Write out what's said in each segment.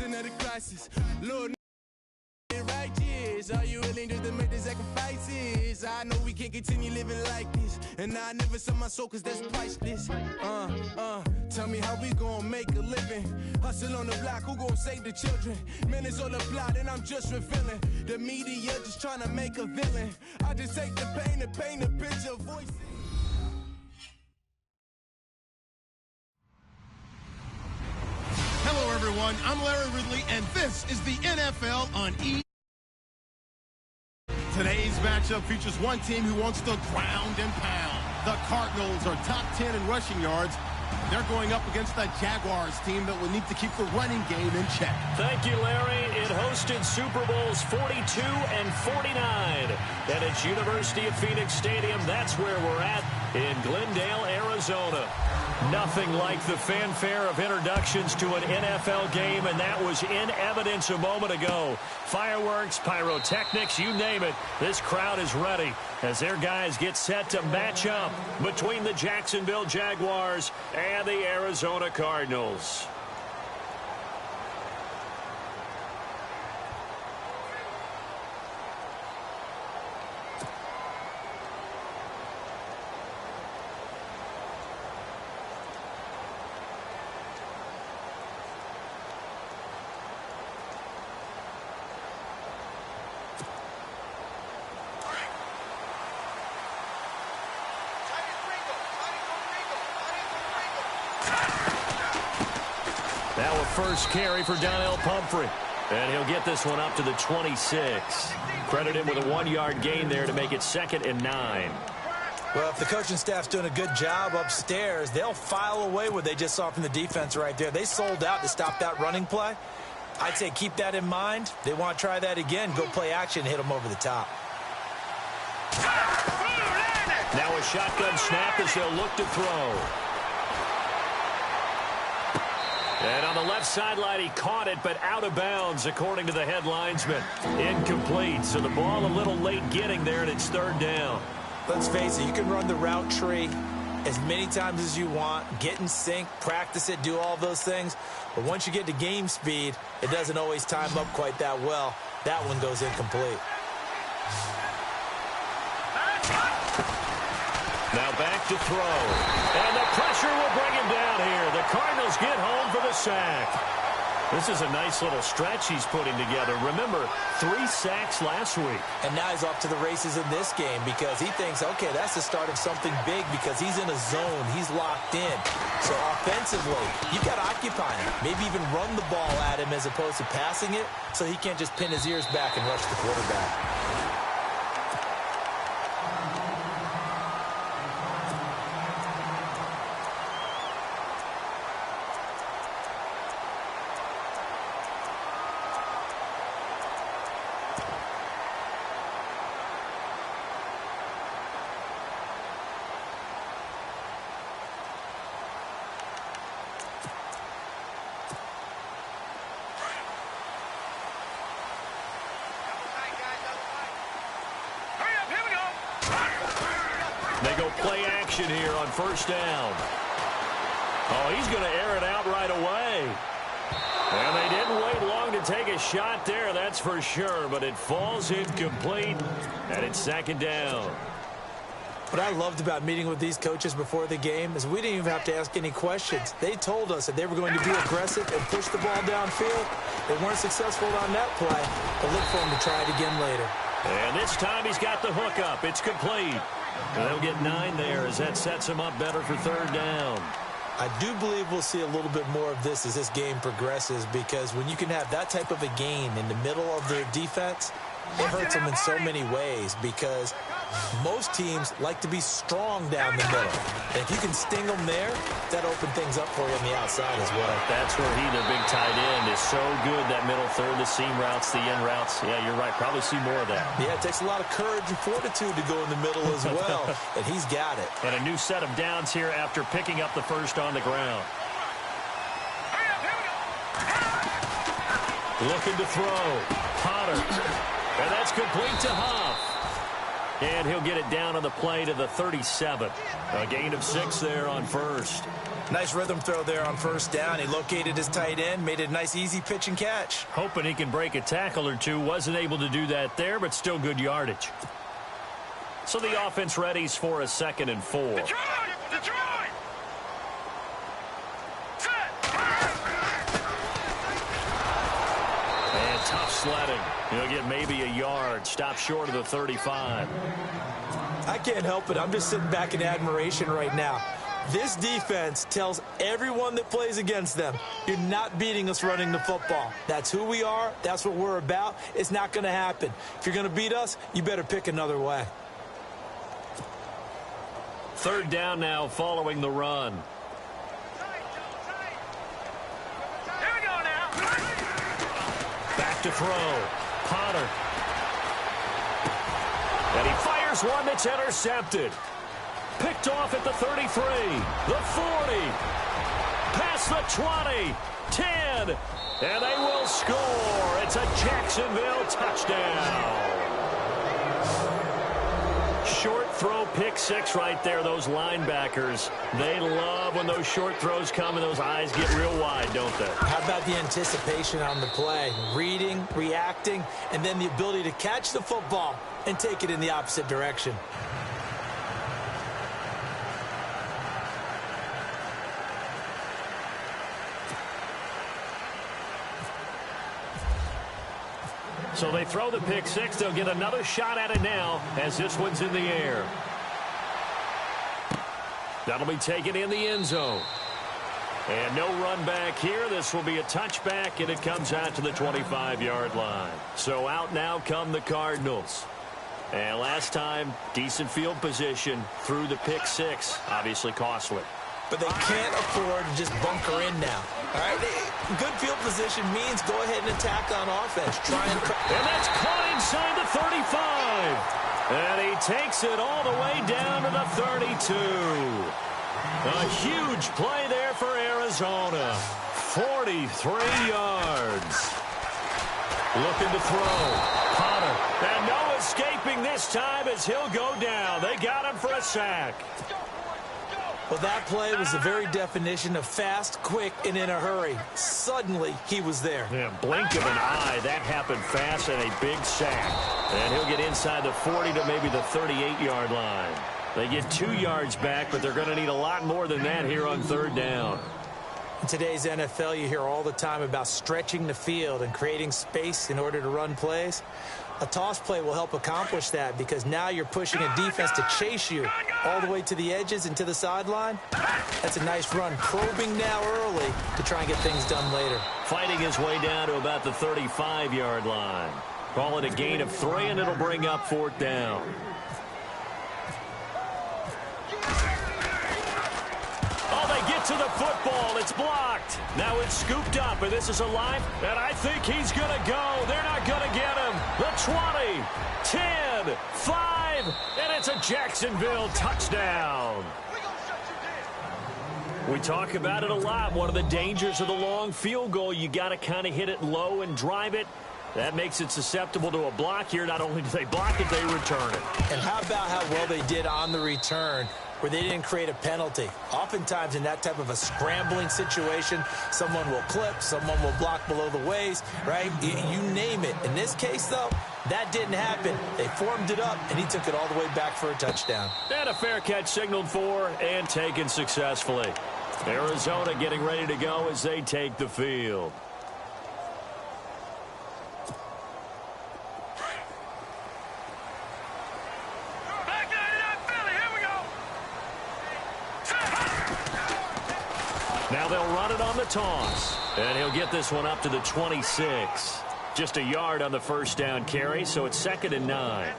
season of the crisis. Lord, righteous. Are you willing to make the sacrifices? I know we can't continue living like this, and I never sell my soul cause that's priceless. Tell me how we gon' make a living. Hustle on the block, who gon' save the children? Man, it's all a plot and I'm just revealing. The media just trying to make a villain. I just take the pain and paint a picture. Voices. Hello, everyone. I'm Larry Ridley, and this is the NFL on E! Today's matchup features one team who wants to ground and pound. The Cardinals are top 10 in rushing yards. They're going up against the Jaguars team that will need to keep the running game in check. Thank you, Larry. It hosted Super Bowls 42 and 49. And it's University of Phoenix Stadium. That's where we're at in Glendale, Arizona. Nothing like the fanfare of introductions to an NFL game, and that was in evidence a moment ago. Fireworks, pyrotechnics, you name it. This crowd is ready as their guys get set to match up between the Jacksonville Jaguars and the Arizona Cardinals. Now a first carry for Donnell Pumphrey. And he'll get this one up to the 26. Credit him with a 1-yard gain there to make it 2nd and 9. Well, if the coaching staff's doing a good job upstairs, they'll file away what they just saw from the defense right there. They sold out to stop that running play. I'd say keep that in mind. They want to try that again. Go play action and hit them over the top. Now a shotgun snap as they'll look to throw. And on the left sideline, he caught it, but out of bounds, according to the head linesman. Incomplete, so the ball a little late getting there, and it's 3rd down. Let's face it, you can run the route tree as many times as you want, get in sync, practice it, do all those things. But once you get to game speed, it doesn't always time up quite that well. That one goes incomplete. Now back to throw. And the pressure will bring him down here. The Cardinals get home for the sack. This is a nice little stretch he's putting together. Remember, 3 sacks last week. And now he's off to the races in this game because he thinks, okay, that's the start of something big because he's in a zone. He's locked in. So offensively, you got to occupy him. Maybe even run the ball at him as opposed to passing it so he can't just pin his ears back and rush the quarterback. They go play action here on 1st down. Oh, he's going to air it out right away. And they didn't wait long to take a shot there, that's for sure. But it falls incomplete, and it's 2nd down. What I loved about meeting with these coaches before the game is we didn't even have to ask any questions. They told us that they were going to be aggressive and push the ball downfield. They weren't successful on that play, but look for them to try it again later. And this time he's got the hook up. It's complete. And they'll get 9 there as that sets him up better for 3rd down. I do believe we'll see a little bit more of this as this game progresses because when you can have that type of a gain in the middle of their defense, it hurts them in so many ways because most teams like to be strong down the middle. And if you can sting them there, that opens things up for you on the outside as well. That's where he, the big tight end, is so good, that middle third, the seam routes, the in routes. Yeah, you're right. Probably see more of that. Yeah, it takes a lot of courage and fortitude to go in the middle as well, and he's got it. And a new set of downs here after picking up the first on the ground. Looking to throw. Potter. And that's complete to Huff. And he'll get it down on the play to the 37. A gain of 6 there on first. Nice rhythm throw there on first down. He located his tight end, made it a nice easy pitch and catch. Hoping he can break a tackle or two. Wasn't able to do that there, but still good yardage. So the offense readies for a 2nd and 4. Detroit! And tough sledding. He'll get maybe a yard. Stop short of the 35. I can't help it. I'm just sitting back in admiration right now. This defense tells everyone that plays against them, you're not beating us running the football. That's who we are. That's what we're about. It's not going to happen. If you're going to beat us, you better pick another way. 3rd down now following the run. Here we go now. Back to throw. Potter. And he fires one that's intercepted. Picked off at the 33, the 40, past the 20, 10, and they will score. It's a Jacksonville touchdown. Short throw, pick 6 right there. Those linebackers, they love when those short throws come and those eyes get real wide, don't they? How about the anticipation on the play? Reading, reacting, and then the ability to catch the football and take it in the opposite direction. So they throw the pick 6. They'll get another shot at it now as this one's in the air. That'll be taken in the end zone. And no run back here. This will be a touchback, and it comes out to the 25-yard line. So out now come the Cardinals. And last time, decent field position through the pick 6. Obviously costly. But they can't afford to just bunker in now. All right? Good field position means go ahead and attack on offense. And that's caught inside the 35. And he takes it all the way down to the 32. A huge play there for Arizona. 43 yards. Looking to throw. Potter. And no escaping this time as he'll go down. They got him for a sack. Well, that play was the very definition of fast, quick, and in a hurry. Suddenly, he was there. Yeah, blink of an eye. That happened fast and a big sack. And he'll get inside the 40 to maybe the 38-yard line. They get 2 yards back, but they're going to need a lot more than that here on 3rd down. In today's NFL, you hear all the time about stretching the field and creating space in order to run plays. A toss play will help accomplish that because now you're pushing a defense to chase you all the way to the edges and to the sideline. That's a nice run. Probing now early to try and get things done later. Fighting his way down to about the 35-yard line. Call it a gain of 3, and it'll bring up 4th down. To the football. It's blocked. Now it's scooped up, and this is alive, and I think he's going to go. They're not going to get him. The 20, 10, 5, and it's a Jacksonville touchdown. We talk about it a lot. One of the dangers of the long field goal, you got to kind of hit it low and drive it. That makes it susceptible to a block here. Not only do they block it, they return it. And how about how well they did on the return, where they didn't create a penalty. Oftentimes in that type of a scrambling situation, someone will clip, someone will block below the waist, right? You name it. In this case, though, that didn't happen. They formed it up, and he took it all the way back for a touchdown. And a fair catch signaled for and taken successfully. Arizona getting ready to go as they take the field. Now they'll run it on the toss. And he'll get this one up to the 26. Just a yard on the first down carry, so it's 2nd and 9.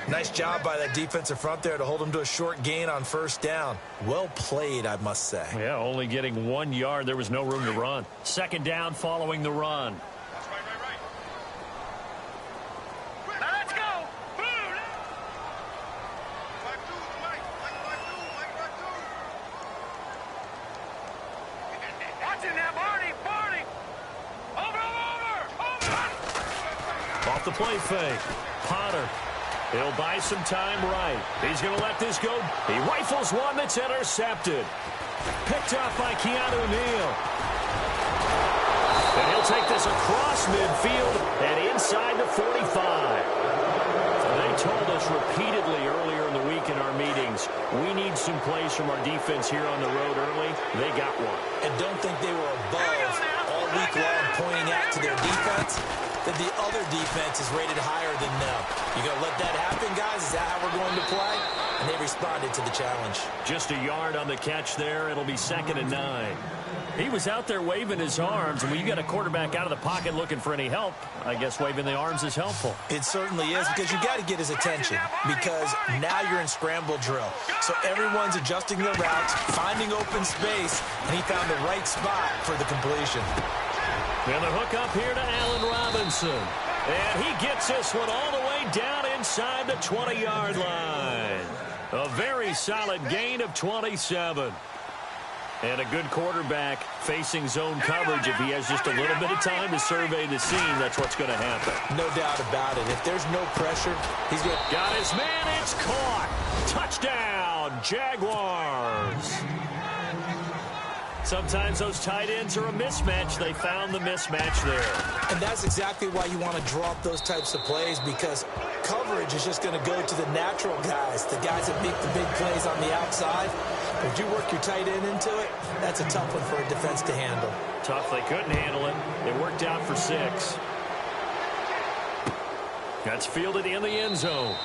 Nice job by that defensive front there to hold him to a short gain on first down. Well played, I must say. Yeah, only getting 1 yard. There was no room to run. 2nd down following the run. The play fake. Potter. He'll buy some time right. He's going to let this go. He rifles one that's intercepted. Picked up by Keanu Neal. And he'll take this across midfield and inside the 45. They told us repeatedly earlier in the week in our meetings, we need some plays from our defense here on the road early. They got one. And don't think they were above all week long pointing out to their defense that the other defense is rated higher than them. You going to let that happen, guys? Is that how we're going to play? And they responded to the challenge. Just a yard on the catch there. It'll be 2nd and 9. He was out there waving his arms, and when you got a quarterback out of the pocket looking for any help, I guess waving the arms is helpful. It certainly is, because you got to get his attention, because now you're in scramble drill. So everyone's adjusting their routes, finding open space, and he found the right spot for the completion. And the hook up here to Allen Robinson. And he gets this one all the way down inside the 20-yard line. A very solid gain of 27. And a good quarterback facing zone coverage. If he has just a little bit of time to survey the scene, that's what's going to happen. No doubt about it. If there's no pressure, he's going to... Got his man. It's caught. Touchdown, Jaguars. Sometimes those tight ends are a mismatch. They found the mismatch there. And that's exactly why you want to draw up those types of plays, because coverage is just going to go to the natural guys, the guys that make the big plays on the outside. But if you work your tight end into it, that's a tough one for a defense to handle. Tough. They couldn't handle it. It worked out for 6. That's fielded in the end zone.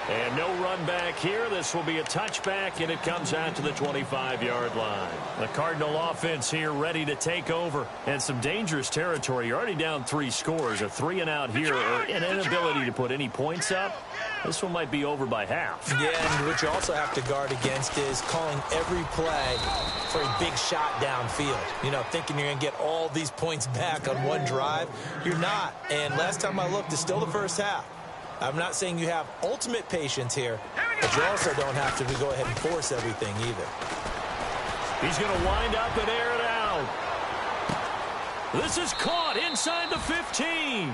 And no run back here. This will be a touchback, and it comes out to the 25-yard line. The Cardinal offense here ready to take over. And some dangerous territory. You're already down 3 scores. A 3-and-out here, or an inability to put any points up. This one might be over by half. Yeah, and what you also have to guard against is calling every play for a big shot downfield. You know, thinking you're going to get all these points back on one drive. You're not. And last time I looked, it's still the first half. I'm not saying you have ultimate patience here, but you also don't have to go ahead and force everything either. He's going to wind up and air it out. This is caught inside the 15.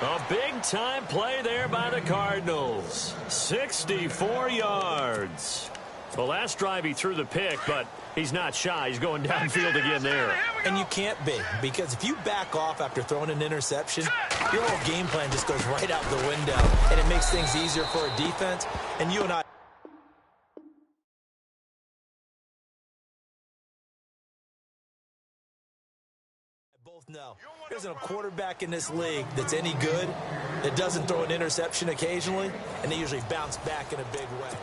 A big-time play there by the Cardinals. 64 yards. The last drive he threw the pick, but he's not shy. He's going downfield again there. And you can't be, because if you back off after throwing an interception, your whole game plan just goes right out the window, and it makes things easier for a defense. And you and I both know there isn't a quarterback in this league that's any good that doesn't throw an interception occasionally, and they usually bounce back in a big way.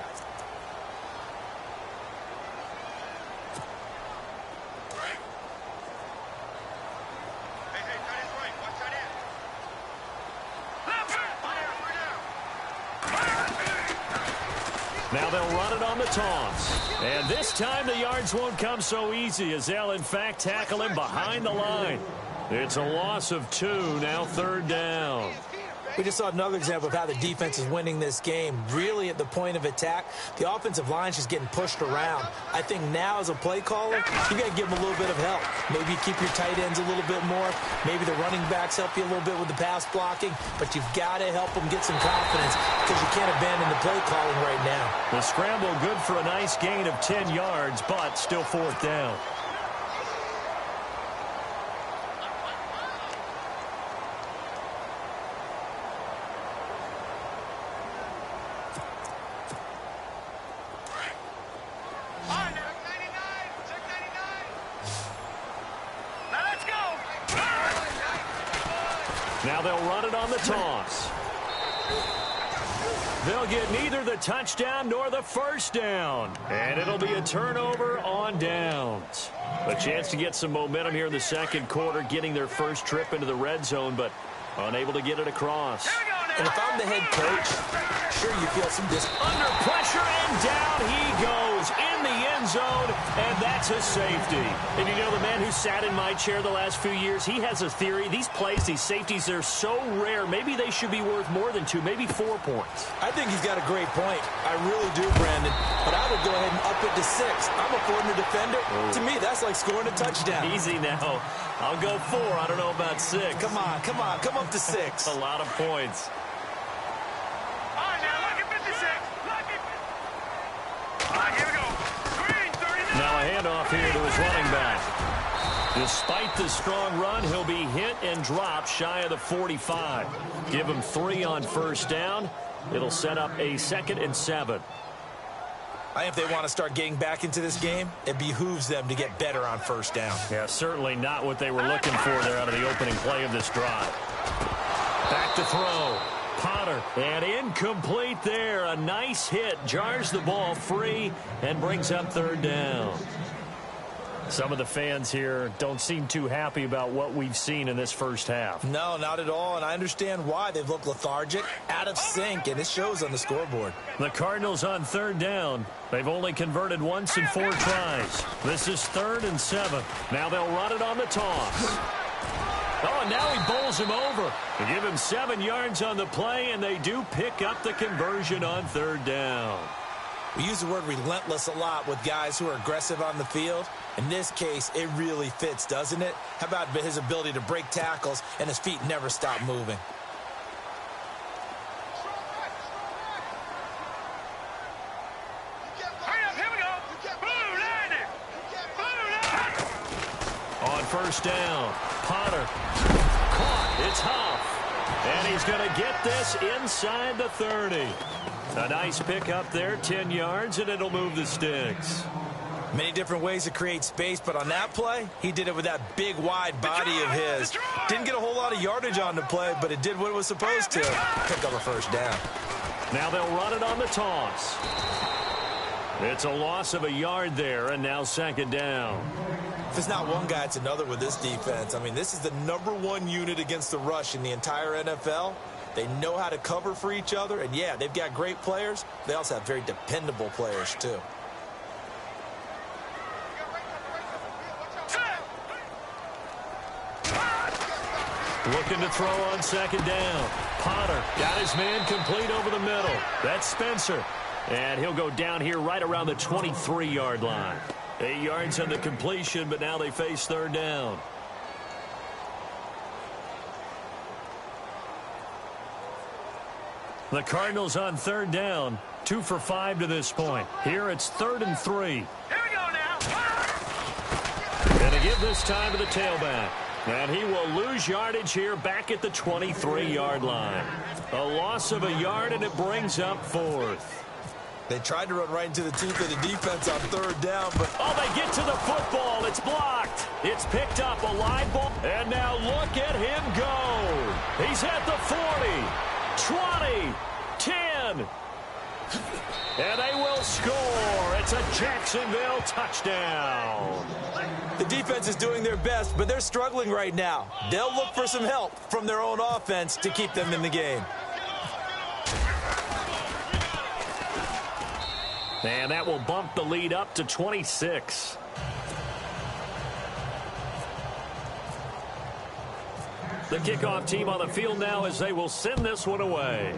Now they'll run it on the toss. And this time the yards won't come so easy, as they'll in fact tackle him behind the line. It's a loss of 2, now 3rd down. We just saw another example of how the defense is winning this game. Really at the point of attack, the offensive line's just getting pushed around. I think now as a play caller, you got to give them a little bit of help. Maybe keep your tight ends a little bit more. Maybe the running backs help you a little bit with the pass blocking. But you've got to help them get some confidence, because you can't abandon the play calling right now. The scramble good for a nice gain of 10 yards, but still 4th down. Now they'll run it on the toss. They'll get neither the touchdown nor the first down. And it'll be a turnover on downs. A chance to get some momentum here in the 2nd quarter, getting their first trip into the red zone, but unable to get it across. And if I'm the head coach, sure, you feel some under pressure, and down he goes in the end zone, and that's a safety. And you know, the man who sat in my chair the last few years, he has a theory. These plays, these safeties, they're so rare. Maybe they should be worth more than 2, maybe 4 points. I think he's got a great point. I really do, Brandon. But I would go ahead and up it to 6. I'm a corner defender. Oh. To me, that's like scoring a touchdown. Easy now. I'll go 4. I don't know about 6. Come on. Come up to 6. A lot of points. handoff here to his running back. Despite the strong run, he'll be hit and dropped shy of the 45. Give him 3 on first down. It'll set up a 2nd and 7. I think if they want to start getting back into this game, it behooves them to get better on first down. Yeah, certainly not what they were looking for there out of the opening play of this drive. Back to throw. Potter, and incomplete there. A nice hit, jars the ball free, and brings up 3rd down. Some of the fans here don't seem too happy about what we've seen in this first half. No, not at all, and I understand why. They've looked lethargic, out of sync, and it shows on the scoreboard. The Cardinals on 3rd down. They've only converted once in 4 tries. This is 3rd and 7. Now they'll run it on the toss. Oh, and now he bowls him over. They give him 7 yards on the play, and they do pick up the conversion on 3rd down. We use the word relentless a lot with guys who are aggressive on the field. In this case, it really fits, doesn't it? How about his ability to break tackles and his feet never stop moving? On first down, Potter caught. It's Huff. And he's going to get this inside the 30. A nice pick up there, 10 yards, and it'll move the sticks. Many different ways to create space, but on that play, he did it with that big, wide body of his. Didn't get a whole lot of yardage on the play, but it did what it was supposed to. Pick up a first down. Now they'll run it on the toss. It's a loss of a yard there, and now 2nd down. If it's not one guy, it's another with this defense. I mean, this is the #1 unit against the rush in the entire NFL. They know how to cover for each other, and yeah, they've got great players. They also have very dependable players, too. Looking to throw on 2nd down. Potter got his man complete over the middle. That's Spencer. And he'll go down here right around the 23-yard line. 8 yards on the completion, but now they face 3rd down. The Cardinals on 3rd down, 2 for 5 to this point. Here it's 3rd and 3. Here we go now. And to give this time to the tailback. And he will lose yardage here back at the 23-yard line. A loss of a yard, and it brings up 4th. They tried to run right into the teeth of the defense on 3rd down, but... Oh, they get to the football. It's blocked. It's picked up, a live ball. And now look at him go. He's at the 40, 20, 10. And they will score. It's a Jacksonville touchdown. The defense is doing their best, but they're struggling right now. They'll look for some help from their own offense to keep them in the game. And that will bump the lead up to 26. The kickoff team on the field now as they will send this one away.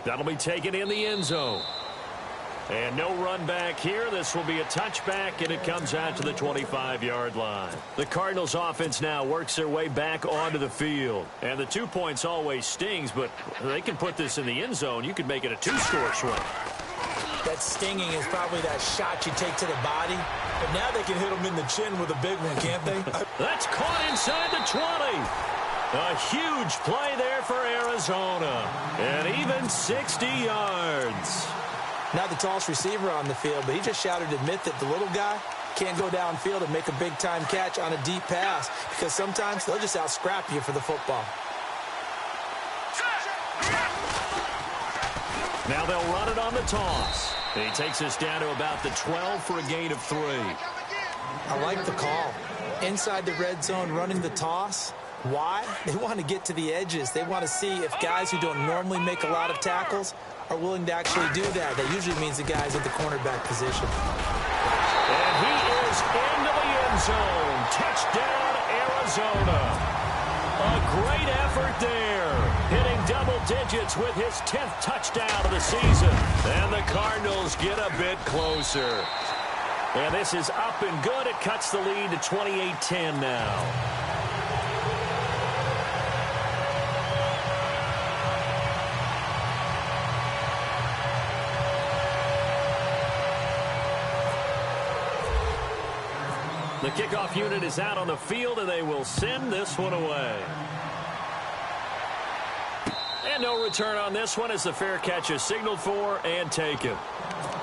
That'll be taken in the end zone. And no run back here. This will be a touchback, and it comes out to the 25-yard line. The Cardinals offense now works their way back onto the field. And the 2 points always stings, but they can put this in the end zone. You could make it a 2-score swing. That stinging is probably that shot you take to the body. But now they can hit them in the chin with a big one, can't they? That's caught inside the 20. A huge play there for Arizona. And even 60 yards. Now the tallest receiver on the field, but he just shouted to admit that the little guy can't go downfield and make a big-time catch on a deep pass because sometimes they'll just out-scrap you for the football. Now they'll run it on the toss. He takes us down to about the 12 for a gain of 3. I like the call. Inside the red zone running the toss. Why? They want to get to the edges. They want to see if guys who don't normally make a lot of tackles are willing to actually do that. That usually means the guys at the cornerback position. And he is into the end zone. Touchdown, Arizona. A great effort there. Hitting double digits with his 10th touchdown of the season. And the Cardinals get a bit closer. And this is up and good. It cuts the lead to 28-10 now. The kickoff unit is out on the field, and they will send this one away. And no return on this one as the fair catch is signaled for and taken.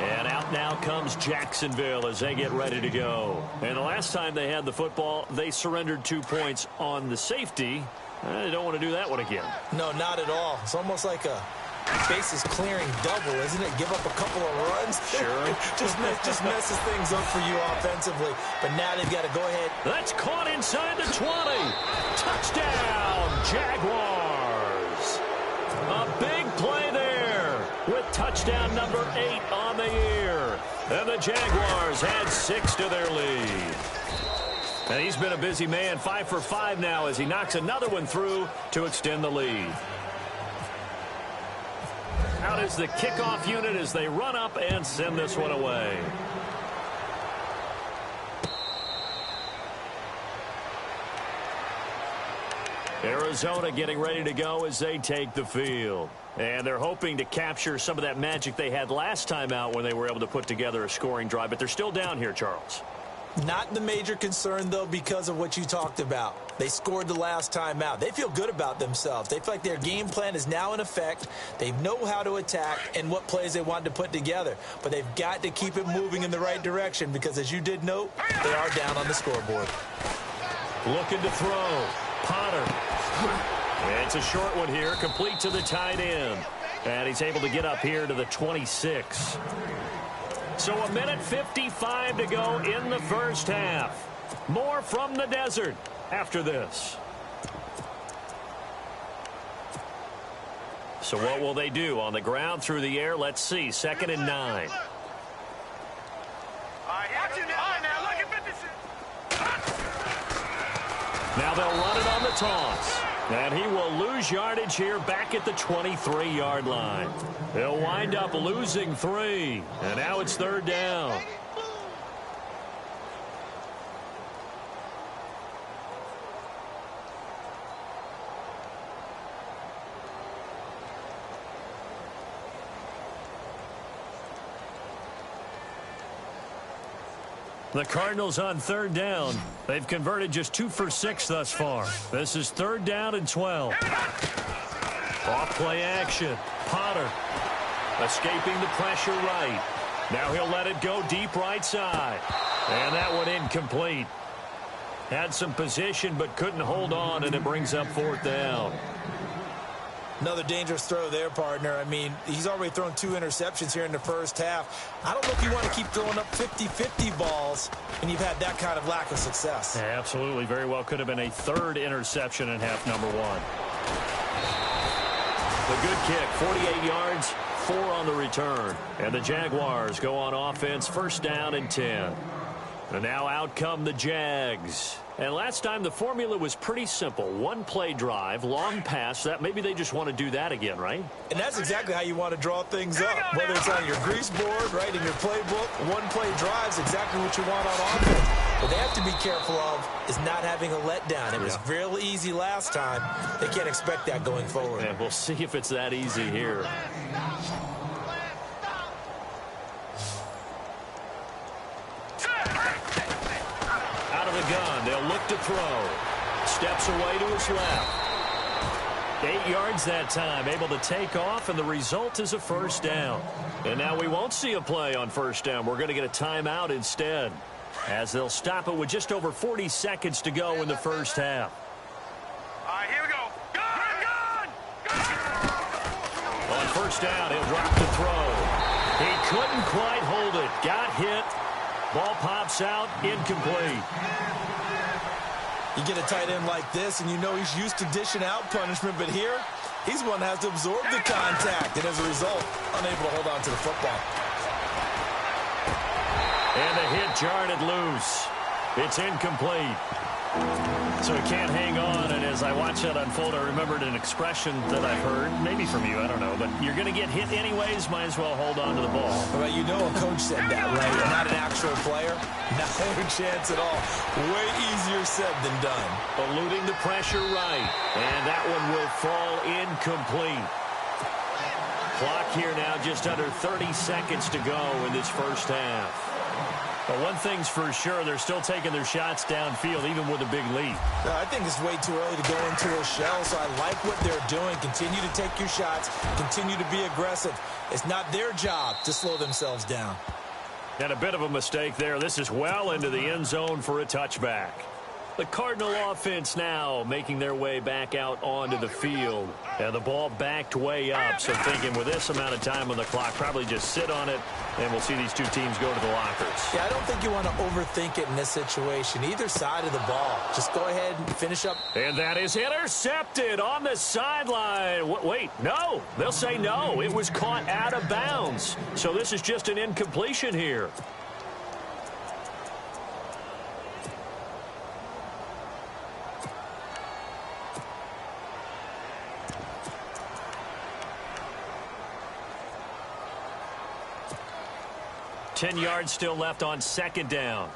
And out now comes Jacksonville as they get ready to go. And the last time they had the football, they surrendered 2 points on the safety. They don't want to do that one again. No, not at all. It's almost like a bases clearing double, isn't it? Give up a couple of runs. Sure. just messes things up for you offensively. But now they've got to go ahead. That's caught inside the 20. Touchdown, Jaguars. A big play there with touchdown number 8 on the year. And the Jaguars had 6 to their lead. And he's been a busy man, 5 for 5 now as he knocks another one through to extend the lead. Out is the kickoff unit as they run up and send this one away. Arizona getting ready to go as they take the field. And they're hoping to capture some of that magic they had last time out when they were able to put together a scoring drive. But they're still down here, Charles. Not the major concern, though, because of what you talked about. They scored the last time out. They feel good about themselves. They feel like their game plan is now in effect. They know how to attack and what plays they want to put together. But they've got to keep it moving in the right direction because, as you did note, they are down on the scoreboard. Looking to throw. Potter. It's a short one here, complete to the tight end. And he's able to get up here to the 26. So 1:55 to go in the first half. More from the desert after this. So what will they do? On the ground, through the air, let's see. 2nd and 9. Now they'll run it on the toss. And he will lose yardage here back at the 23-yard line. They'll wind up losing 3. And now it's 3rd down. The Cardinals on 3rd down. They've converted just 2 for 6 thus far. This is 3rd down and 12. Off play action. Potter escaping the pressure right. Now he'll let it go deep right side. And that one incomplete. Had some position but couldn't hold on, and it brings up 4th down. Another dangerous throw there, partner. I mean, he's already thrown 2 interceptions here in the first half. I don't know if you want to keep throwing up 50-50 balls when you've had that kind of lack of success. Yeah, absolutely. Very well could have been a 3rd interception in half number 1. The good kick, 48 yards, 4 on the return. And the Jaguars go on offense, 1st down and 10. And now out come the Jags. And last time the formula was pretty simple. 1-play drive, long pass. That maybe they just want to do that again, right? And that's exactly how you want to draw things up. Whether it's on your grease board, right, in your playbook, 1-play drive is exactly what you want on offense. What they have to be careful of is not having a letdown. It was real easy last time. They can't expect that going forward. Yeah, we'll see if it's that easy here. The gun. They'll look to throw. Steps away to his left. 8 yards that time. Able to take off, and the result is a 1st down. And now we won't see a play on 1st down. We're going to get a timeout instead, as they'll stop it with just over 40 seconds to go in the first half. All right, here we go. Gun! On 1st down, he'll drop the throw. He couldn't quite hold it. Got hit. Ball pops out, incomplete. You get a tight end like this, and you know he's used to dishing out punishment, but here, he's one that has to absorb the contact, and as a result, unable to hold on to the football. And the hit jarred it loose. It's incomplete. So he can't hang on, and as I watch that unfold, I remembered an expression that I've heard, maybe from you, I don't know, but you're going to get hit anyways, might as well hold on to the ball. Well, you know a coach said that, right? Not an actual player. Not a chance at all. Way easier said than done. Eluding the pressure right, and that one will fall incomplete. Clock here now just under 30 seconds to go in this first half. But one thing's for sure, they're still taking their shots downfield, even with a big lead. I think it's way too early to go into a shell, so I like what they're doing. Continue to take your shots. Continue to be aggressive. It's not their job to slow themselves down. And a bit of a mistake there. This is well into the end zone for a touchback. The Cardinal offense now making their way back out onto the field. And the ball backed way up. So thinking with this amount of time on the clock, probably just sit on it, and we'll see these two teams go to the lockers. Yeah, I don't think you want to overthink it in this situation. Either side of the ball. Just go ahead and finish up. And that is intercepted on the sideline. Wait, no. They'll say no. It was caught out of bounds. So this is just an incompletion here. Ten yards still left on second down.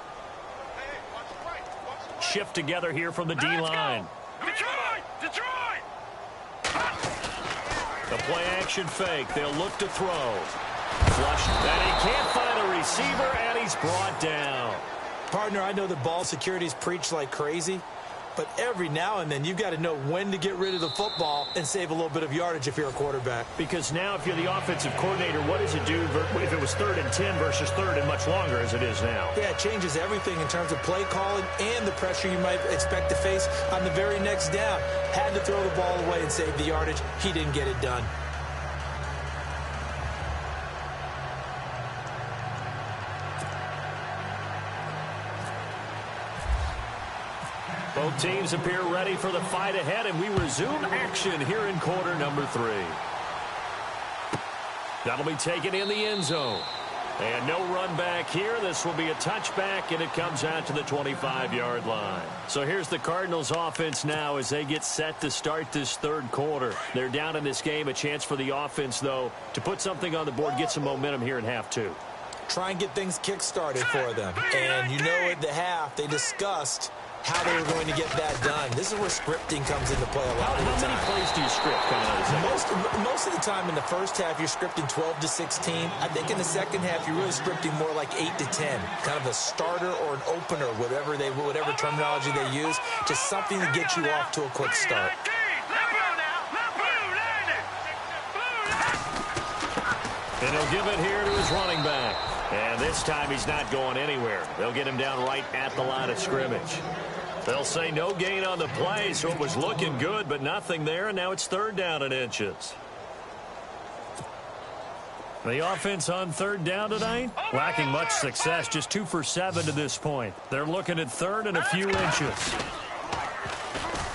Shift together here from the D-line. Detroit! The play action fake. They'll look to throw. Flushed. And he can't find a receiver, and he's brought down. Partner, I know the ball security's preached like crazy, but every now and then you've got to know when to get rid of the football and save a little bit of yardage if you're a quarterback. Because now if you're the offensive coordinator, what does it do if it was 3rd and 10 versus 3rd and much longer as it is now? Yeah, it changes everything in terms of play calling and the pressure you might expect to face on the very next down. Had to throw the ball away and save the yardage. He didn't get it done. Both teams appear ready for the fight ahead, and we resume action here in quarter number 3. That'll be taken in the end zone. And no run back here. This will be a touchback, and it comes out to the 25-yard line. So here's the Cardinals offense now as they get set to start this third quarter. They're down in this game. A chance for the offense, though, to put something on the board, get some momentum here in half 2. Try and get things kick-started for them. And you know at the half they discussed how they were going to get that done. This is where scripting comes into play a lot of the time. How many plays do you script coming out of the second? Most of the time in the first half, you're scripting 12 to 16. I think in the second half, you're really scripting more like 8 to 10. Kind of a starter or an opener, whatever terminology they use, just something to get you off to a quick start. And he'll give it here to his running back. And this time he's not going anywhere. They'll get him down right at the line of scrimmage. They'll say no gain on the play, so it was looking good, but nothing there, and now it's 3rd down and inches. The offense on 3rd down tonight, lacking much success, just 2 for 7 to this point. They're looking at 3rd and a few inches.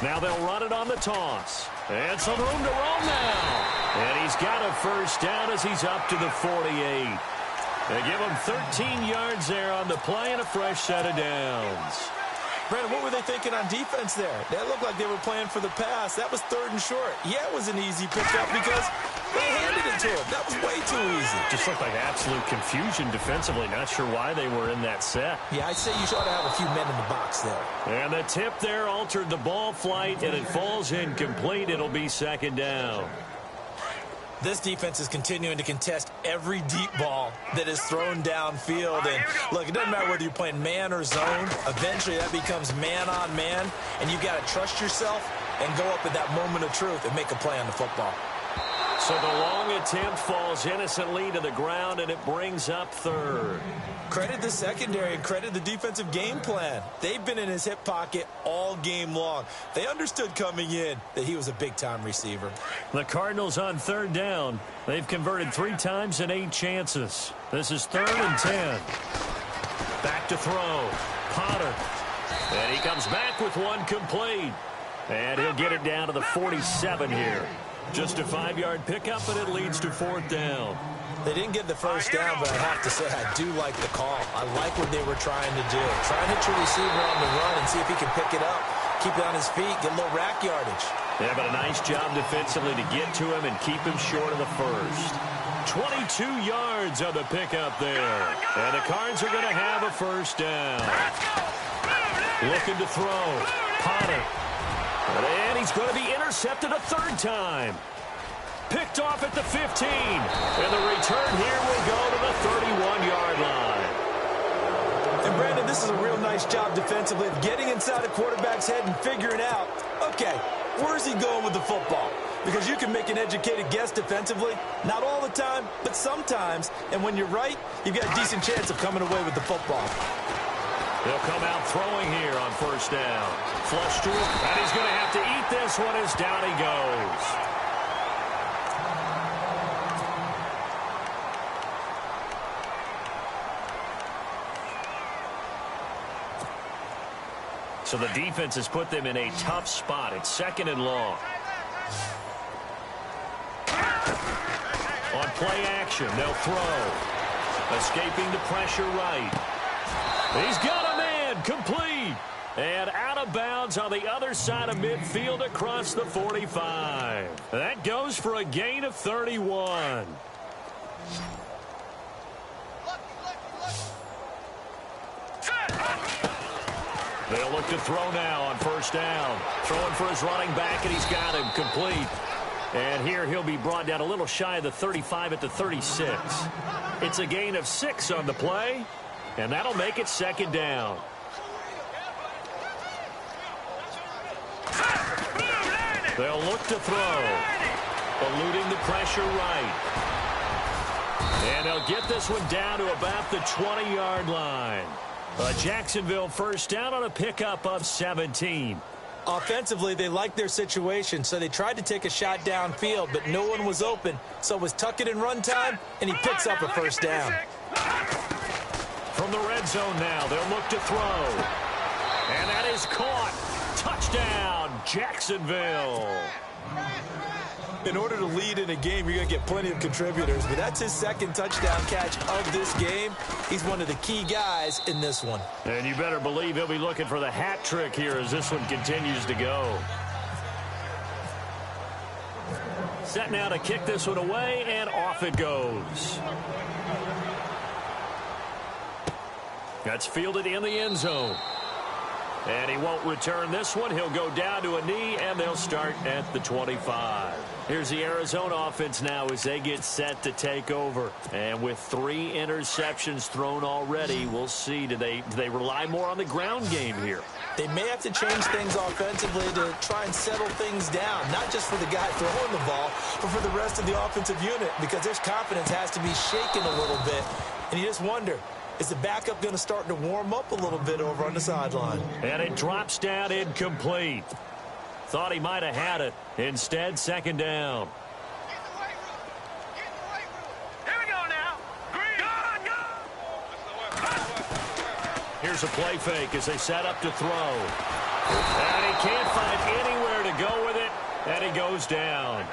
Now they'll run it on the toss. And some room to roam now. And he's got a first down as he's up to the 48. They give him 13 yards there on the play and a fresh set of downs. Brandon, what were they thinking on defense there? That looked like they were playing for the pass. That was 3rd and short. Yeah, it was an easy pickup because they handed it to him. That was way too easy. Just looked like absolute confusion defensively. Not sure why they were in that set. Yeah, I'd say you ought to have a few men in the box there. And the tip there altered the ball flight, and it falls incomplete. It'll be 2nd down. This defense is continuing to contest every deep ball that is thrown downfield. And look, it doesn't matter whether you're playing man or zone. Eventually, that becomes man on man, and you've got to trust yourself and go up at that moment of truth and make a play on the football. So the long attempt falls innocently to the ground, and it brings up 3rd. Credit the secondary and credit the defensive game plan. They've been in his hip pocket all game long. They understood coming in that he was a big-time receiver. The Cardinals on 3rd down. They've converted 3 times in 8 chances. This is 3rd and 10. Back to throw. Potter. And he comes back with one complete. And he'll get it down to the 47 here. Just a 5-yard pickup, and it leads to 4th down. They didn't get the first down, but I have to say I do like the call. I like what they were trying to do. Try and hit your receiver on the run and see if he can pick it up. Keep it on his feet, get a little rack yardage. Yeah, but a nice job defensively to get to him and keep him short of the first. 22 yards on the pickup there. And the Cards are going to have a first down. Looking to throw. Potter. And he's going to be intercepted a 3rd time. Picked off at the 15. And the return here will go to the 31-yard line. And Brandon, this is a real nice job defensively of getting inside a quarterback's head and figuring out, okay, where's he going with the football? Because you can make an educated guess defensively, not all the time, but sometimes. And when you're right, you've got a decent chance of coming away with the football. He'll come out throwing here on first down. Flush to him, and he's going to have to eat this one as down he goes. So the defense has put them in a tough spot. It's 2nd and long. On play action, they'll throw. Escaping the pressure right. He's got a man, complete. And out of bounds on the other side of midfield across the 45. That goes for a gain of 31. They'll look to throw now on first down. Throwing for his running back, and he's got him complete. And here he'll be brought down a little shy of the 35 at the 36. It's a gain of 6 on the play, and that'll make it 2nd down. They'll look to throw. Eluding the pressure right. And they'll get this one down to about the 20-yard line. Jacksonville first down on a pickup of 17. Offensively, they liked their situation, so they tried to take a shot downfield, but no one was open. So it was tuck it and run time, and he picks up a first down. From the red zone now, they'll look to throw. And that is caught. Touchdown, Jacksonville. In order to lead in a game, you're going to get plenty of contributors, but that's his 2nd touchdown catch of this game. He's one of the key guys in this one. And you better believe he'll be looking for the hat trick here as this one continues to go. Set now to kick this one away, and off it goes. That's fielded in the end zone. And he won't return this one. He'll go down to a knee, and they'll start at the 25. Here's the Arizona offense now as they get set to take over. And with 3 interceptions thrown already, we'll see. Do they rely more on the ground game here? They may have to change things offensively to try and settle things down, not just for the guy throwing the ball, but for the rest of the offensive unit, because their confidence has to be shaken a little bit. And you just wonder, is the backup going to start to warm up a little bit over on the sideline? And it drops down incomplete. Thought he might have had it. Instead, 2nd down. Here we go now. Here's a play fake as they set up to throw. And he can't find anywhere to go with it. And he goes down.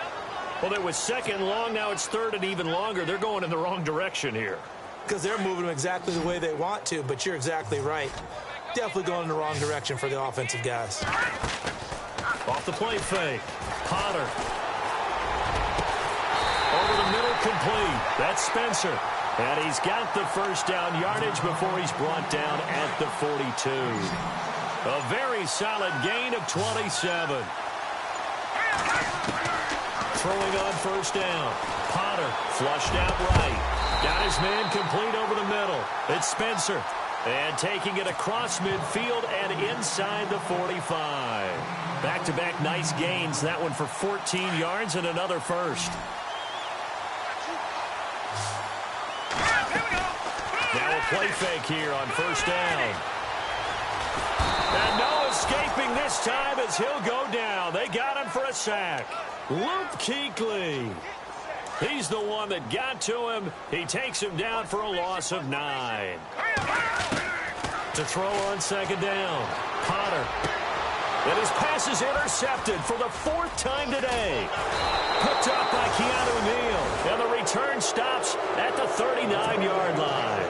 Well, it was 2nd long. Now it's 3rd and even longer. They're going in the wrong direction here. Because they're moving them exactly the way they want to, but you're exactly right. Definitely going in the wrong direction for the offensive guys. Off the play fake. Potter. Over the middle, complete. That's Spencer. And he's got the first down yardage before he's brought down at the 42. A very solid gain of 27. Throwing on first down. Potter flushed out right. Got his man complete over the middle. It's Spencer. And taking it across midfield and inside the 45. Back-to-back nice gains. That one for 14 yards and another first. Now a play fake here on first down. And no escaping this time as he'll go down. They got him for a sack. Luke Kuechly. He's the one that got to him. He takes him down for a loss of 9. To throw on 2nd down. Potter. And his pass is intercepted for the 4th time today. Picked up by Keanu Neal. And the return stops at the 39-yard line.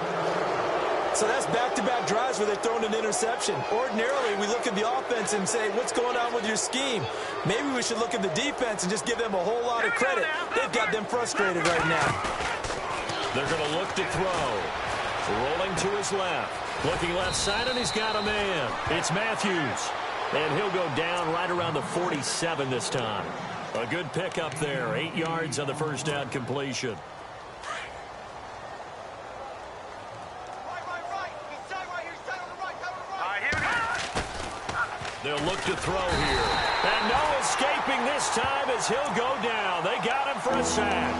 So that's back-to-back drives where they're throwing an interception. Ordinarily, we look at the offense and say, what's going on with your scheme? Maybe we should look at the defense and just give them a whole lot of credit. They've got them frustrated right now. They're going to look to throw. Rolling to his left. Looking left side, and he's got a man. It's Matthews. And he'll go down right around the 47 this time. A good pickup there. 8 yards on the first down completion. They'll look to throw here. And no escaping this time as he'll go down. They got him for a sack.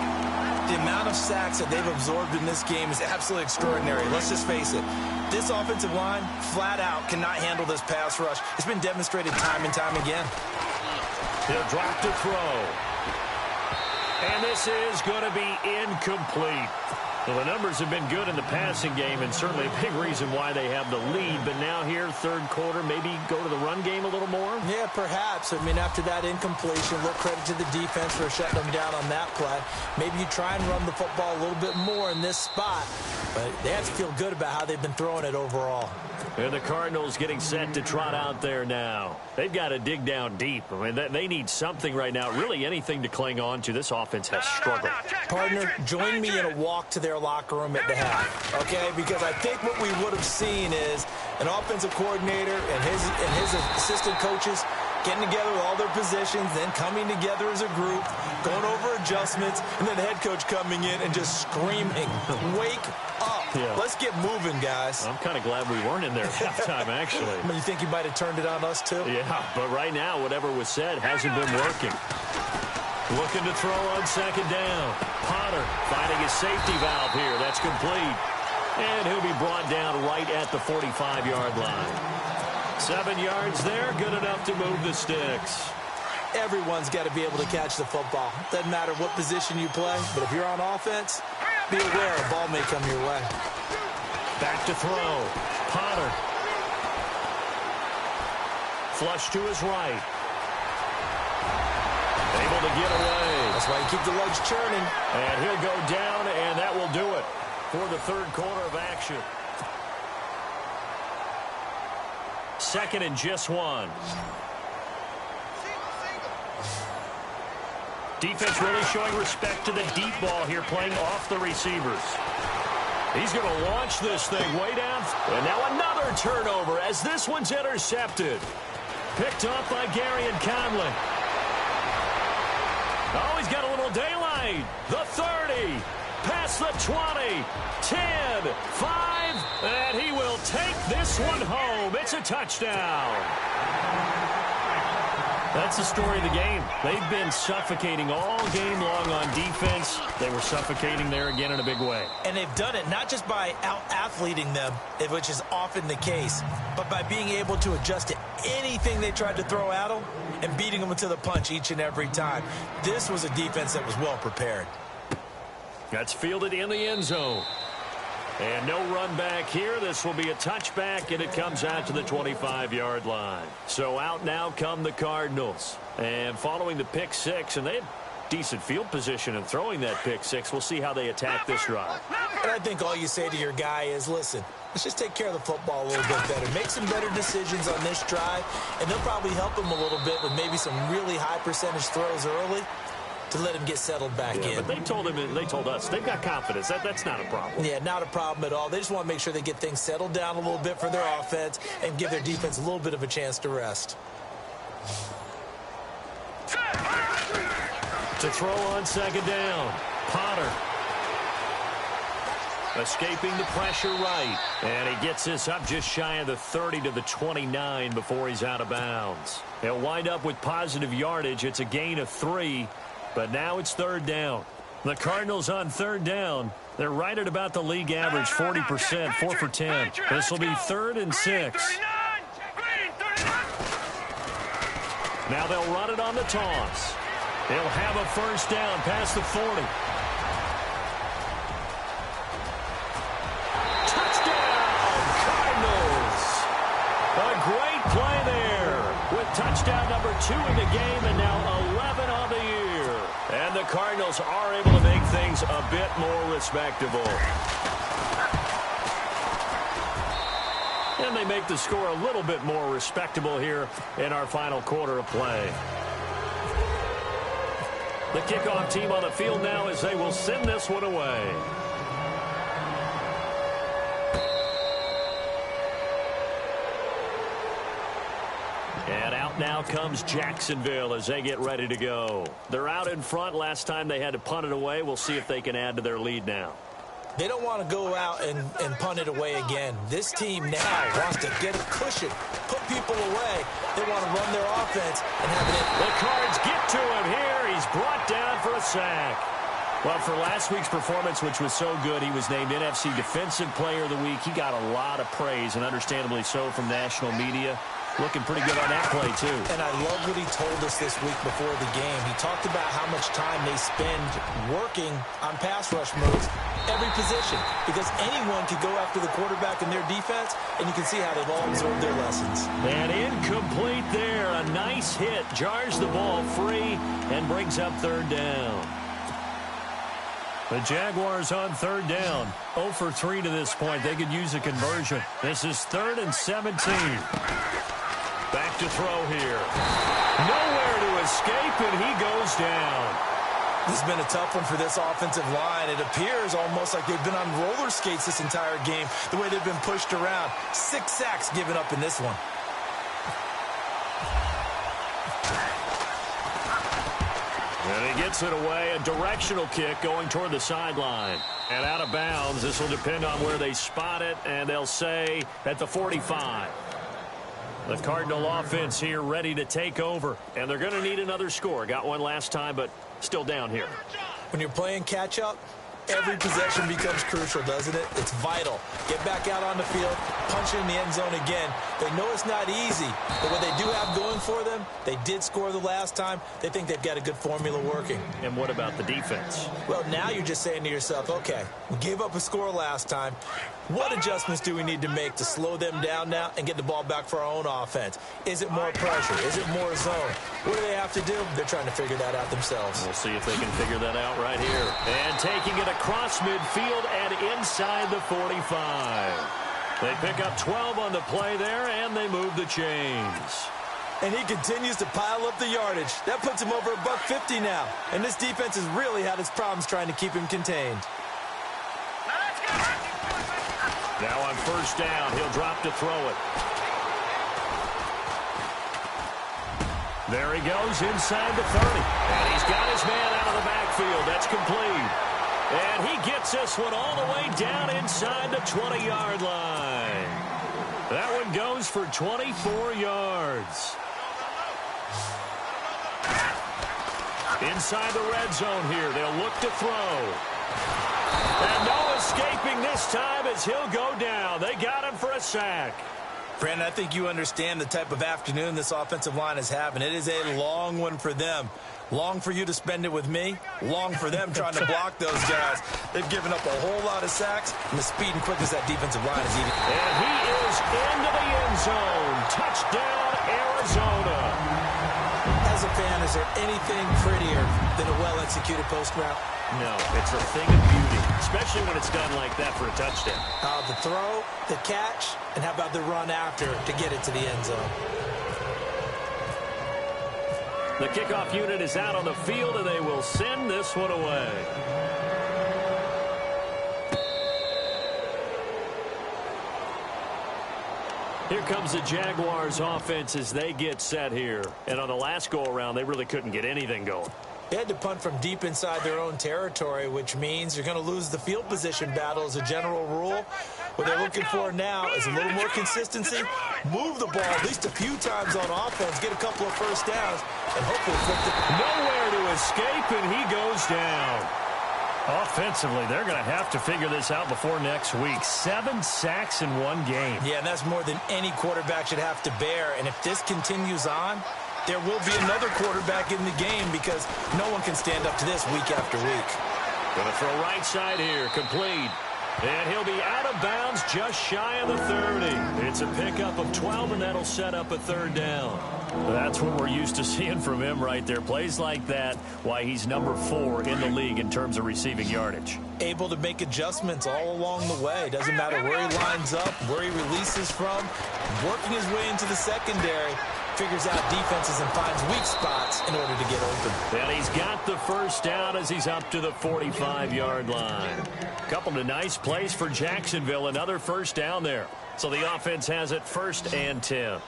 The amount of sacks that they've absorbed in this game is absolutely extraordinary. Let's just face it. This offensive line, flat out, cannot handle this pass rush. It's been demonstrated time and time again. He'll drop to throw. And this is going to be incomplete. Well, the numbers have been good in the passing game, and certainly a big reason why they have the lead. But now here, third quarter, maybe go to the run game a little more? Yeah, perhaps. I mean, after that incompletion, a little credit to the defense for shutting them down on that play. Maybe you try and run the football a little bit more in this spot. But they have to feel good about how they've been throwing it overall. And the Cardinals getting set to trot out there now. They've got to dig down deep. I mean, they need something right now, really anything to cling on to. This offense has struggled. Partner, join me in a walk to their locker room at the half, okay? Because I think what we would have seen is an offensive coordinator and his assistant coaches getting together with all their positions, then coming together as a group, going over adjustments, and then the head coach coming in and just screaming, wake up. Yeah. Let's get moving, guys. I'm kind of glad we weren't in there at halftime, actually. I mean, you think you might have turned it on us, too? Yeah, but right now, whatever was said hasn't been working. Looking to throw on second down. Potter finding his safety valve here. That's complete. And he'll be brought down right at the 45-yard line. 7 yards there, good enough to move the sticks. Everyone's got to be able to catch the football. Doesn't matter what position you play, but if you're on offense, be aware a ball may come your way. Back to throw. Potter. Flush to his right. Able to get away. That's why you keep the legs churning. And he'll go down, and that will do it for the third quarter of action. Second and just one. Defense really showing respect to the deep ball here, playing off the receivers. He's going to launch this thing way down. And now another turnover as this one's intercepted. Picked up by Gary and Conley. Oh, he's got a little daylight. The 30. Past the 20. 10. 5. And he will take this one home. It's a touchdown. That's the story of the game. They've been suffocating all game long on defense. They were suffocating there again in a big way. And they've done it not just by out-athleting them, which is often the case, but by being able to adjust to anything they tried to throw at them and beating them to the punch each and every time. This was a defense that was well prepared. That's fielded in the end zone. And no run back here. This will be a touchback, and it comes out to the 25-yard line. So out now come the Cardinals. And following the pick six, and they had decent field position in throwing that pick six. We'll see how they attack this drive. And I think all you say to your guy is, listen, let's just take care of the football a little bit better. Make some better decisions on this drive, and they'll probably help him a little bit with maybe some really high percentage throws early to let him get settled back in. But they told us they've got confidence. That's not a problem. Yeah, not a problem at all. They just want to make sure they get things settled down a little bit for their offense and give their defense a little bit of a chance to rest. To throw on second down. Potter. Escaping the pressure right. And he gets this up just shy of the 30 to the 29 before he's out of bounds. He'll wind up with positive yardage. It's a gain of 3. But now it's third down. The Cardinals on third down. They're right at about the league average, 40%, 4 for 10. This will be 3rd and 6. Now they'll run it on the toss. They'll have a first down past the 40. Touchdown, Cardinals. A great play there with touchdown number 2 in the game and now 11 on the year. And the Cardinals are able to make things a bit more respectable. And they make the score a little bit more respectable here in our final quarter of play. The kickoff team on the field now as they will send this one away. And out now comes Jacksonville as they get ready to go. They're out in front. Last time they had to punt it away. We'll see if they can add to their lead now. They don't want to go out and punt it away again. This team now wants to get a cushion, put people away. They want to run their offense and have it in. The Cards get to him here. He's brought down for a sack. Well, for last week's performance, which was so good, he was named NFC Defensive Player of the Week. He got a lot of praise, and understandably so, from national media. Looking pretty good on that play, too. And I love what he told us this week before the game. He talked about how much time they spend working on pass rush moves, every position, because anyone could go after the quarterback in their defense, and you can see how they've all absorbed their lessons. And incomplete there. A nice hit. Jars the ball free and brings up third down. The Jaguars on third down. 0 for 3 to this point. They could use a conversion. This is 3rd and 17. Back to throw here. Nowhere to escape, and he goes down. This has been a tough one for this offensive line. It appears almost like they've been on roller skates this entire game, the way they've been pushed around. 6 sacks given up in this one. And he gets it away. A directional kick going toward the sideline. And out of bounds. This will depend on where they spot it, and they'll say at the 45. The Cardinal offense here ready to take over. And they're going to need another score. Got one last time, but still down here. When you're playing catch-up, every possession becomes crucial, doesn't it? It's vital. Get back out on the field, punch it in the end zone again. They know it's not easy, but what they do have going for them, they did score the last time. They think they've got a good formula working. And what about the defense? Well, now you're just saying to yourself, okay, we gave up a score last time. What adjustments do we need to make to slow them down now and get the ball back for our own offense? Is it more pressure? Is it more zone? What do they have to do? They're trying to figure that out themselves. We'll see if they can figure that out right here. And taking it across midfield and inside the 45. They pick up 12 on the play there, and they move the chains. And he continues to pile up the yardage. That puts him over $150 now. And this defense has really had its problems trying to keep him contained. Now on first down, he'll drop to throw it. There he goes inside the 30. And he's got his man out of the backfield. That's complete. And he gets this one all the way down inside the 20-yard line. That one goes for 24 yards. Inside the red zone here. They'll look to throw. And no escaping this time as he'll go down. They got him for a sack. Brandon, I think you understand the type of afternoon this offensive line is having. It is a long one for them. Long for you to spend it with me. Long for them trying to block those guys. They've given up a whole lot of sacks, and the speed and quickness that defensive line is eating. And he is into the end zone. Touchdown, Arizona. As a fan, is there anything prettier than a well-executed post route? No, it's a thing of beauty, especially when it's done like that for a touchdown. The throw, the catch, and how about the run after to get it to the end zone? The kickoff unit is out on the field, and they will send this one away. Here comes the Jaguars offense as they get set here. And on the last go-around, they really couldn't get anything going. They had to punt from deep inside their own territory, which means you're going to lose the field position battle as a general rule. What they're looking for now is a little more consistency, move the ball at least a few times on offense, get a couple of first downs, and hopefully flip the... Nowhere to escape, and he goes down. Offensively, they're going to have to figure this out before next week. 7 sacks in one game. Yeah, and that's more than any quarterback should have to bear. And if this continues on, there will be another quarterback in the game because no one can stand up to this week after week. Going to throw right side here, complete. And he'll be out of bounds just shy of the 30. It's a pickup of 12, and that'll set up a third down. That's what we're used to seeing from him right there. Plays like that, why he's number 4 in the league in terms of receiving yardage. Able to make adjustments all along the way. Doesn't matter where he lines up, where he releases from. Working his way into the secondary. Figures out defenses and finds weak spots in order to get open. And he's got the first down as he's up to the 45-yard line. Couple of nice plays for Jacksonville. Another first down there. So the offense has it 1st and 10.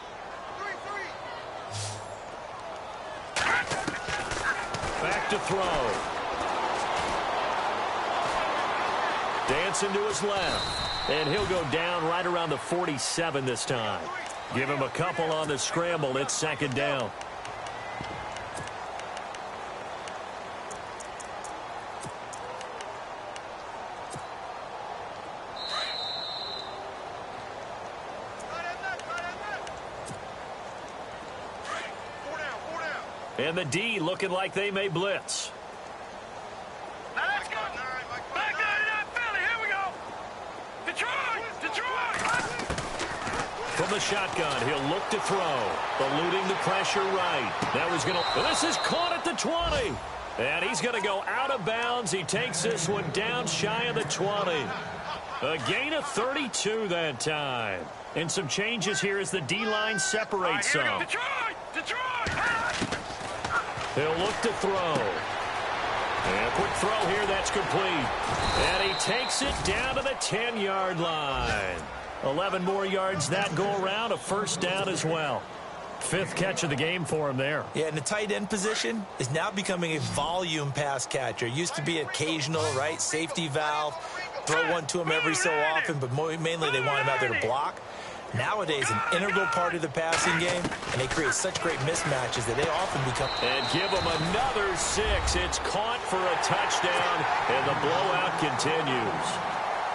Back to throw. Dancing to his left. And he'll go down right around the 47 this time. Give him a couple on the scramble. It's second down. And the D looking like they may blitz. Let's go. Back up, Philly. Here we go. Detroit. From the shotgun, he'll look to throw. Eluding the pressure right. That was going to... This is caught at the 20. And he's going to go out of bounds. He takes this one down shy of the 20. A gain of 32 that time. And some changes here as the D-line separates some. Detroit. He'll look to throw. And a quick throw here, that's complete. And he takes it down to the 10-yard line. 11 more yards that go around, a first down as well. Fifth catch of the game for him there. Yeah, and the tight end position is now becoming a volume pass catcher. Used to be occasional, right? Safety valve. Throw one to him every so often, but mainly they want him out there to block. Nowadays, an integral part of the passing game, and they create such great mismatches that they often become... And give them another 6. It's caught for a touchdown, and the blowout continues.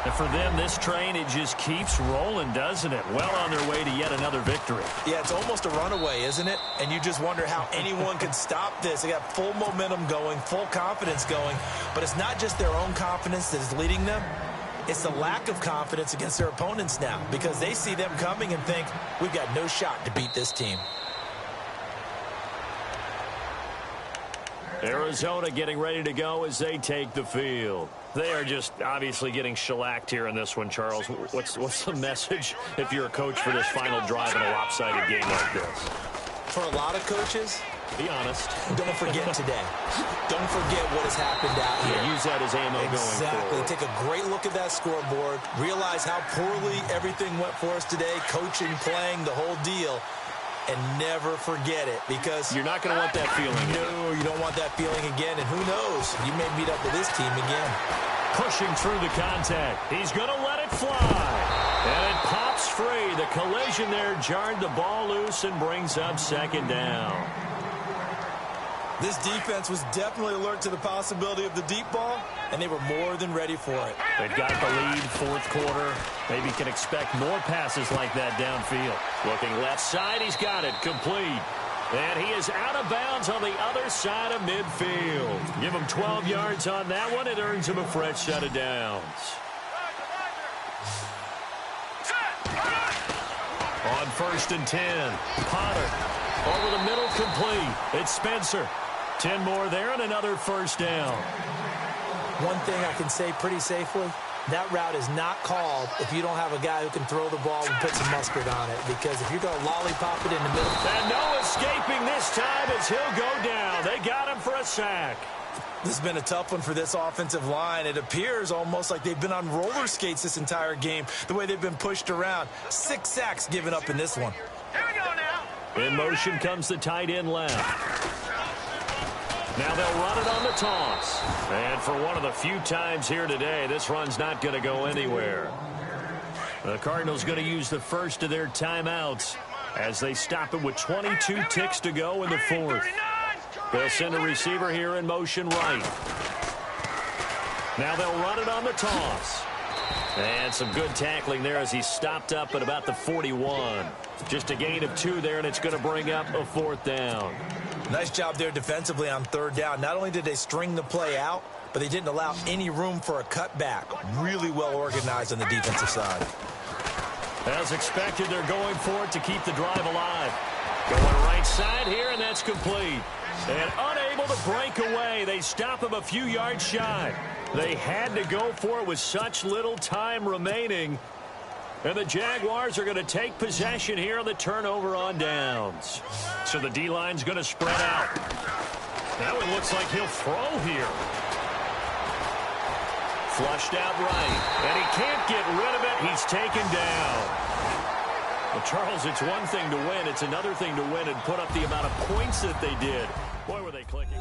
And for them, this train, it just keeps rolling, doesn't it? Well on their way to yet another victory. Yeah, it's almost a runaway, isn't it? And you just wonder how anyone could stop this. They got full momentum going, full confidence going, but it's not just their own confidence that is leading them. It's the lack of confidence against their opponents now because they see them coming and think, we've got no shot to beat this team. Arizona getting ready to go as they take the field. They are just obviously getting shellacked here in this one, Charles. What's the message if you're a coach for this final drive in a lopsided game like this? For a lot of coaches, be honest. Don't forget today. Don't forget what has happened out here. Yeah, use that as ammo going forward. Exactly. Take a great look at that scoreboard. Realize how poorly everything went for us today. Coaching, playing, the whole deal. And never forget it because... You're not going to want that feeling. No, you don't want that feeling again. And who knows? You may meet up with this team again. Pushing through the contact. He's going to let it fly. And it pops free. The collision there jarred the ball loose and brings up second down. This defense was definitely alert to the possibility of the deep ball, and they were more than ready for it. They've got the lead, fourth quarter. Maybe can expect more passes like that downfield. Looking left side, he's got it, complete. And he is out of bounds on the other side of midfield. Give him 12 yards on that one. It earns him a fresh set of downs. On 1st and 10, Potter over the middle, complete. It's Spencer. 10 more there and another first down. One thing I can say pretty safely, that route is not called if you don't have a guy who can throw the ball and put some mustard on it. Because if you're going to lollipop it in the middle... And no escaping this time as he'll go down. They got him for a sack. This has been a tough one for this offensive line. It appears almost like they've been on roller skates this entire game, the way they've been pushed around. 6 sacks given up in this one. Here we go now. In motion comes the tight end left. Now they'll run it on the toss. And for one of the few times here today, this run's not going to go anywhere. The Cardinals going to use the first of their timeouts as they stop it with 22 ticks to go in the fourth. They'll send a receiver here in motion right. Now they'll run it on the toss. And some good tackling there as he stopped up at about the 41. Just a gain of 2 there, and it's going to bring up a 4th down. Nice job there defensively on 3rd down. Not only did they string the play out, but they didn't allow any room for a cutback. Really well organized on the defensive side. As expected, they're going for it to keep the drive alive. Going right side here, and that's complete. And unable to break away. They stop him a few yards shy. They had to go for it with such little time remaining. And the Jaguars are going to take possession here on the turnover on downs. So the D-line's going to spread out. Now it looks like he'll throw here. Flushed out right. And he can't get rid of it. He's taken down. Well, Charles, it's one thing to win. It's another thing to win and put up the amount of points that they did. Boy, were they clicking.